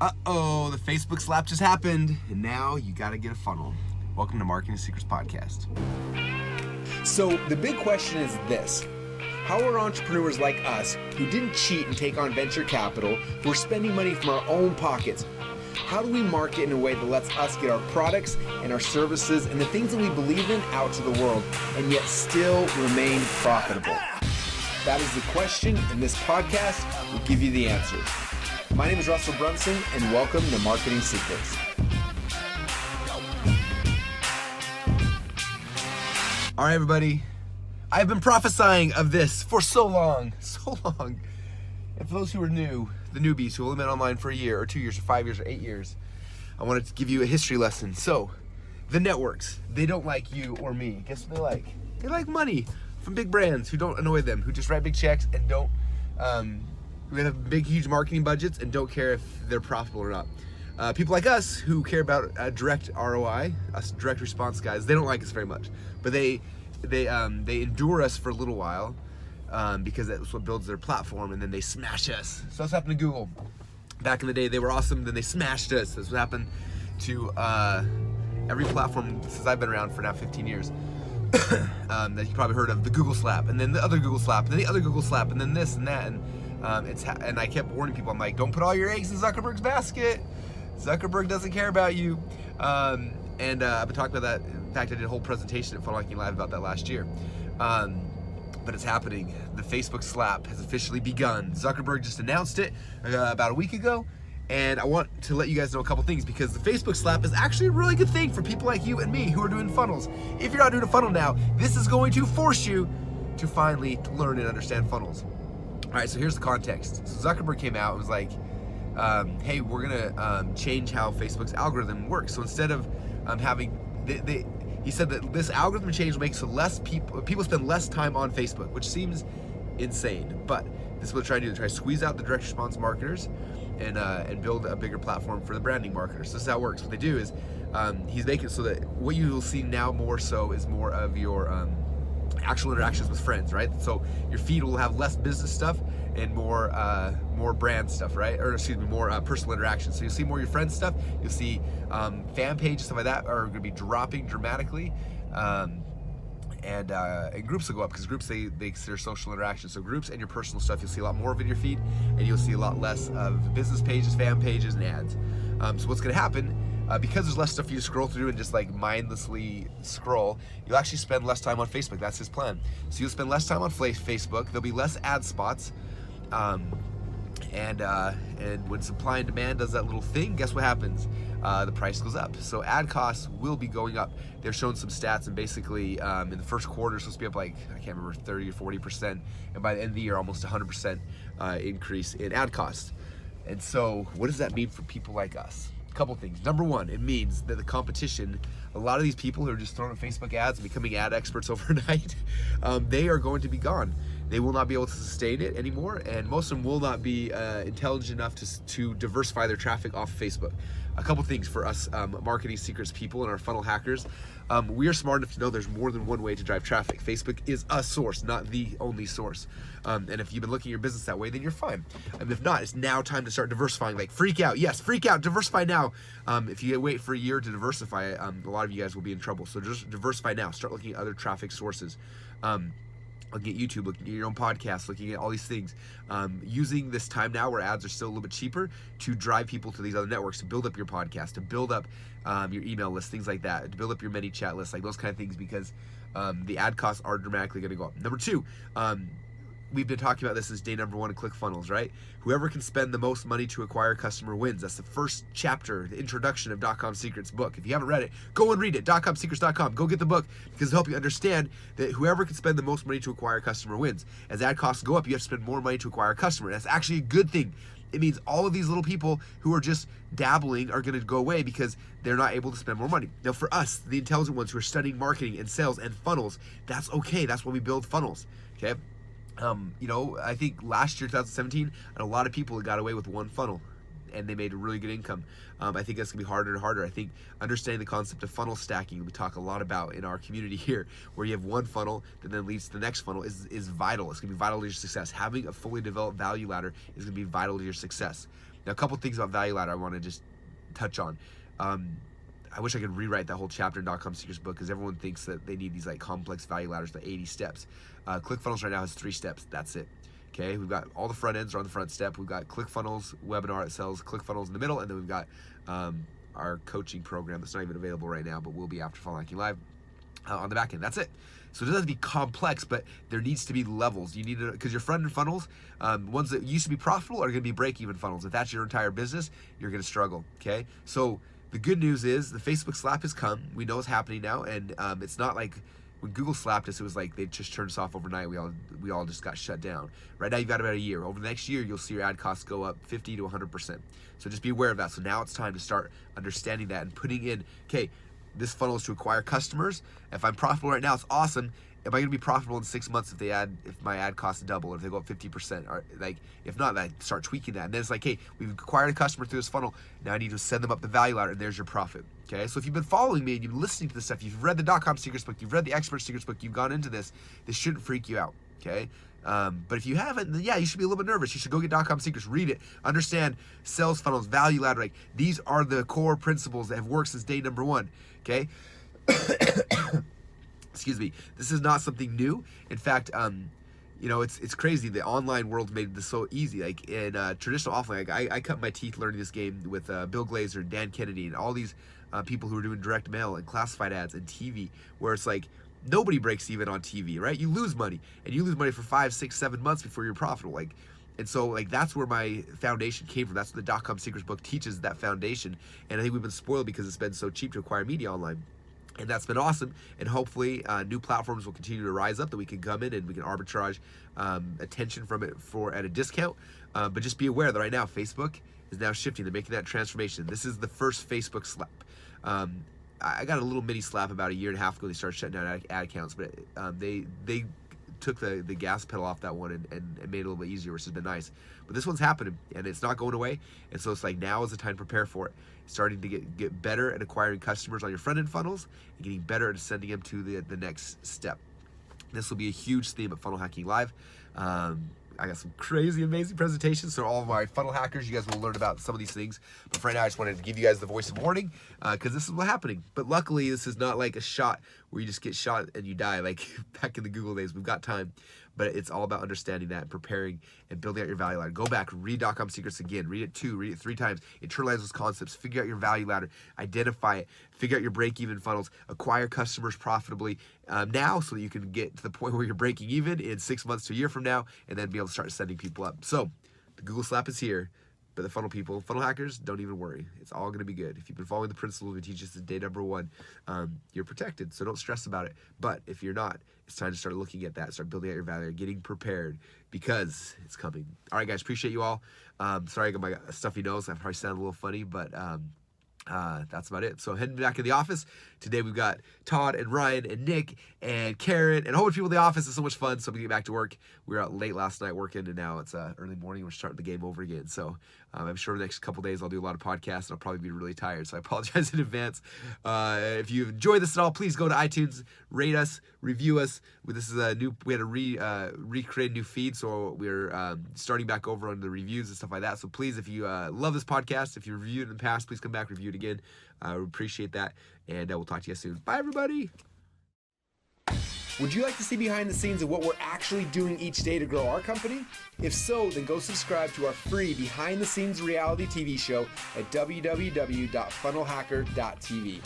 Uh-oh, the Facebook slap just happened, and now you gotta get a funnel. Welcome to Marketing Secrets Podcast. So the big question is this: how are entrepreneurs like us, who didn't cheat and take on venture capital, who are spending money from our own pockets, how do we market in a way that lets us get our products and our services and the things that we believe in out to the world and yet still remain profitable? That is the question, and this podcast will give you the answers. My name is Russell Brunson, and welcome to Marketing Secrets. All right, everybody. I've been prophesying of this for so long. And for those who are new, the newbies who have only been online for a year or 2 years or 5 years or 8 years, I wanted to give you a history lesson. So, the networks, they don't like you or me. Guess what they like? They like money from big brands who don't annoy them, who just write big checks and don't, who have big, huge marketing budgets and don't care if they're profitable or not. People like us who care about direct ROI, us direct response guys, they don't like us very much, but they endure us for a little while because that's what builds their platform, and then they smash us. So that's happened to Google. Back in the day, they were awesome, then they smashed us. That's what happened to every platform since I've been around for now 15 years. That you probably heard of, the Google slap, and then the other Google slap, and then the other Google slap, and then this and that, and and I kept warning people. I'm like, don't put all your eggs in Zuckerberg's basket. Zuckerberg doesn't care about you. I've been talking about that. In fact, I did a whole presentation at Funnel Hacking Live about that last year. But it's happening. The Facebook slap has officially begun. Zuckerberg just announced it about a week ago. And I want to let you guys know a couple things, because the Facebook slap is actually a really good thing for people like you and me who are doing funnels. If you're not doing a funnel now, this is going to force you to finally learn and understand funnels. All right, so here's the context. So Zuckerberg came out and was like, hey, we're gonna change how Facebook's algorithm works. So instead of he said that this algorithm change will make so less people spend less time on Facebook, which seems insane. But this is what they're trying to do. They're trying to squeeze out the direct response marketers and build a bigger platform for the branding marketers. So this is how it works. What they do is he's making it so that what you will see now more so is more of your actual interactions with friends, right? So your feed will have less business stuff and more brand stuff, right? Or excuse me, more personal interactions. So you'll see more of your friends stuff. You'll see fan pages, stuff like that are going to be dropping dramatically, and groups will go up, because groups they consider social interaction. So groups and your personal stuff, you'll see a lot more of in your feed, and you'll see a lot less of business pages, fan pages, and ads. So what's going to happen? Because there's less stuff for you to scroll through and just like mindlessly scroll, you'll actually spend less time on Facebook. That's his plan. So you'll spend less time on Facebook. There'll be less ad spots, and when supply and demand does that little thing, guess what happens? The price goes up. So ad costs will be going up. They're showing some stats, and basically in the first quarter it's supposed to be up like, I can't remember, 30 or 40%, and by the end of the year almost 100% increase in ad costs. And so what does that mean for people like us? Couple things. Number one, it means that the competition, a lot of these people who are just throwing Facebook ads and becoming ad experts overnight, they are going to be gone. They will not be able to sustain it anymore, and most of them will not be intelligent enough to diversify their traffic off of Facebook. A couple things for us marketing secrets people and our funnel hackers. We are smart enough to know there's more than one way to drive traffic. Facebook is a source, not the only source. And if you've been looking at your business that way, then you're fine. And if not, it's now time to start diversifying. Like, freak out. Yes, freak out. Diversify now. If you wait for a year to diversify, a lot of you guys will be in trouble. So just diversify now. Start looking at other traffic sources. Looking at YouTube, looking at your own podcast, looking at all these things, using this time now where ads are still a little bit cheaper to drive people to these other networks, to build up your podcast, to build up your email list, things like that, to build up your many chat lists, like those kind of things, because the ad costs are dramatically going to go up. Number two, we've been talking about this since day number one of ClickFunnels, right? Whoever can spend the most money to acquire a customer wins. That's the first chapter, the introduction of .com Secrets book. If you haven't read it, go and read it, .comsecrets.com. Go get the book, because it'll help you understand that whoever can spend the most money to acquire a customer wins. As ad costs go up, you have to spend more money to acquire a customer. That's actually a good thing. It means all of these little people who are just dabbling are going to go away because they're not able to spend more money. Now for us, the intelligent ones who are studying marketing and sales and funnels, that's okay. That's why we build funnels, okay? I think last year, 2017, a lot of people got away with one funnel and they made a really good income. I think that's gonna be harder and harder. I think understanding the concept of funnel stacking, we talk a lot about in our community here, where you have one funnel that then leads to the next funnel, is vital. It's gonna be vital to your success. Having a fully developed value ladder is gonna be vital to your success. Now, a couple things about value ladder I want to just touch on. I wish I could rewrite that whole chapter in .com Secrets book, because everyone thinks that they need these like complex value ladders, the 80 steps. ClickFunnels right now has 3 steps. That's it. Okay, we've got all the front ends are on the front step. We've got ClickFunnels webinar that sells ClickFunnels in the middle, and then we've got our coaching program that's not even available right now, but will be after Funnel Hacking Live on the back end. That's it. So it doesn't have to be complex, but there needs to be levels. You need to, because your front end funnels, ones that used to be profitable are going to be break-even funnels. If that's your entire business, you're going to struggle. Okay, so the good news is the Facebook slap has come. We know it's happening now, and it's not like when Google slapped us, it was like they just turned us off overnight. We all just got shut down. Right now, you've got about a year. Over the next year, you'll see your ad costs go up 50 to 100%. So just be aware of that. So now it's time to start understanding that and putting in, okay, this funnel is to acquire customers. If I'm profitable right now, it's awesome. Am I going to be profitable in 6 months if my ad costs double, or if they go up 50%? Or like, if not, I start tweaking that. And then it's like, hey, we've acquired a customer through this funnel. Now I need to send them up the value ladder, and there's your profit. Okay, so if you've been following me and you've been listening to this stuff, you've read the .com Secrets book, you've read the Expert Secrets book, you've gone into this shouldn't freak you out. Okay, but if you haven't, then yeah, you should be a little bit nervous. You should go get .com Secrets, read it, understand sales funnels, value ladder. Like, these are the core principles that have worked since day number 1. Okay. Excuse me. This is not something new. In fact, it's crazy. The online world made this so easy. Like in traditional offline, like I cut my teeth learning this game with Bill Glazer and Dan Kennedy and all these people who are doing direct mail and classified ads and TV, where it's like nobody breaks even on TV, right? You lose money, and you lose money for 5, 6, 7 months before you're profitable. Like, and so like that's where my foundation came from. That's what the .com Secrets book teaches, that foundation. And I think we've been spoiled because it's been so cheap to acquire media online. And that's been awesome, and hopefully new platforms will continue to rise up that we can come in and we can arbitrage attention from it at a discount. But just be aware that right now Facebook is now shifting. They're making that transformation. This is the first Facebook slap. I got a little mini slap about a year and a half ago. They started shutting down ad accounts, but they took the gas pedal off that one and made it a little bit easier, which has been nice. But this one's happening, and it's not going away. And so it's like, now is the time to prepare for it. Starting to get better at acquiring customers on your front end funnels and getting better at sending them to the next step. This will be a huge theme at Funnel Hacking Live. I got some crazy, amazing presentations. So all of my funnel hackers, you guys will learn about some of these things. But for right now, I just wanted to give you guys the voice of warning, because this is what's happening. But luckily, this is not like a shot where you just get shot and you die, like back in the Google days. We've got time. But it's all about understanding that and preparing and building out your value ladder. Go back, read .com Secrets again. Read it 2, read it 3 times. Internalize those concepts. Figure out your value ladder. Identify it. Figure out your break-even funnels. Acquire customers profitably now, so that you can get to the point where you're breaking even in 6 months to a year from now, and then be able to start sending people up. So the Google slap is here. But the funnel people, funnel hackers, don't even worry. It's all going to be good. If you've been following the principles we teach us in day number 1, you're protected. So don't stress about it. But if you're not, it's time to start looking at that, start building out your value, getting prepared, because it's coming. All right, guys, appreciate you all. Sorry I got my stuffy nose. I probably sound a little funny, but that's about it. So heading back to the office. Today we've got Todd and Ryan and Nick and Karen and a whole bunch of people in the office. It's so much fun. So we get back to work. We were out late last night working, and now it's early morning. We're starting the game over again. So I'm sure the next couple days I'll do a lot of podcasts, and I'll probably be really tired. So I apologize in advance. If you enjoyed this at all, please go to iTunes, rate us, review us. This is we had to recreate a new feed, so we're starting back over on the reviews and stuff like that. So please, if you love this podcast, if you reviewed it in the past, please come back, review it again. We appreciate that, and we'll talk to you soon. Bye, everybody. Would you like to see behind the scenes of what we're actually doing each day to grow our company? If so, then go subscribe to our free behind the scenes reality TV show at www.funnelhacker.tv.